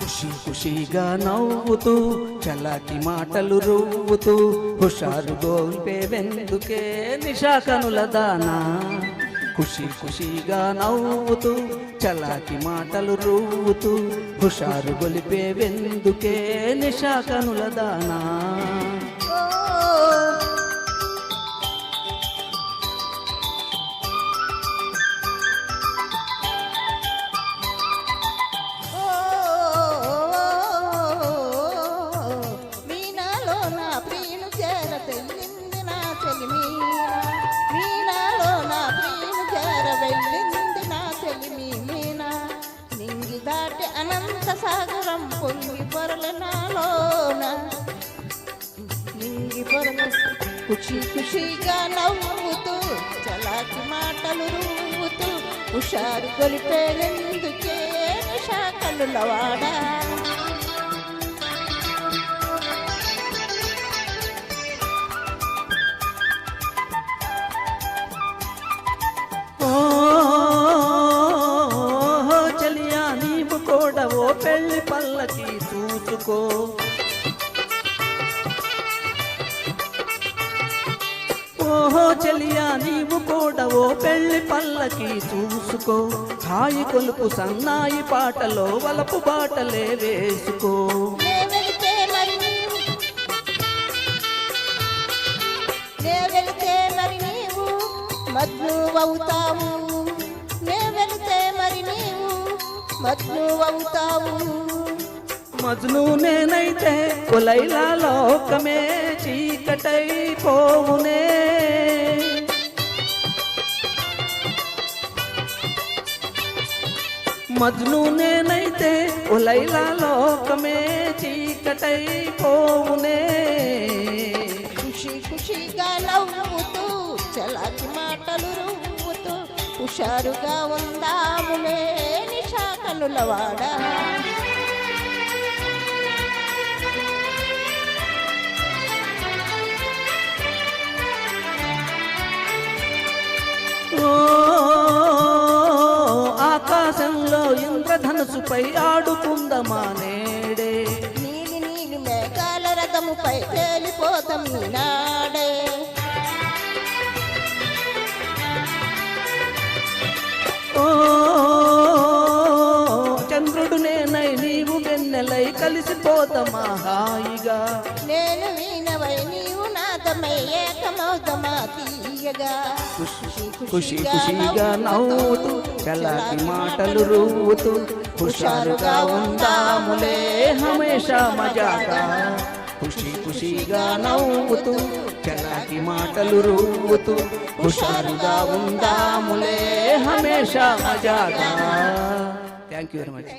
ఖుషి ఖుషిగా నవ్వుతూ చలాకి మాటలు రువ్వుతూ హుషారు గోల్పేవెందుకే నిషా కనుల దానా. ఖుషి ఖుషిగా నవ్వుతూ చలాకి మాటలు రువ్వుతూ హుషారు గొలిపేవెందుకే నిషా కనుల దానా. దాటి అనంత సాగరం పొంగి పొరల నాలోన నింగి పొరల ఖుషి ఖుషిగా నవ్వుతూ చలాకి మాటలు రువ్వుతూ హుషారు గొలిపేందుకే నిషా కనుల వాడా. ఓ పెళ్లి పల్లకి చూసుకో, ఓహో చెలియా నీవు కూడా ఓ పెళ్లి పల్లకి చూసుకో. హాయి కొలుపు సన్నాయి పాటలో వలపు బాటలే వేసుకో. మజ్నువవుతావు నే వెళితే మరి నీవు మజ్నువవుతావు. మజ్ను నేనైతే కొలైలా లోకమే చీకటైపోవునే. మజ్ను నేనైతే కొలైలా లోకమే చీకటైపోవునే. ఖుషి ఖుషిగా నవ్వుతూ చలాకి మాటలు రువ్వుతూ హుషారుగా ఉందాములే నిషా కనుల వాడా. ఆకాశంలో ఇంద్రధనుసుపై ఆడుకుందమా నేడే. నీలి నీలి మేఘాల రథముపై తేలిపోతాం ఈనాడే. ఓ చంద్రుడు నేనై నీవు వెన్నెలై కలిసిపోతామా హాయిగా. నేను వీణవై నీవు నాదమై ఏకమౌదమా తీయగా. ఖుషి ఖుషిగా నవ్వుతూ చలాకి మాటలు రువ్వుతూ హుషారుగా ఉందాములే హమేషా మజాగా. ఖుషి ఖుషిగా నవ్వుతూ చలాకి మాటలు రువ్వుతూ హుషారుగా ఉందాములే హమేషా మజాగా. Thank you very much.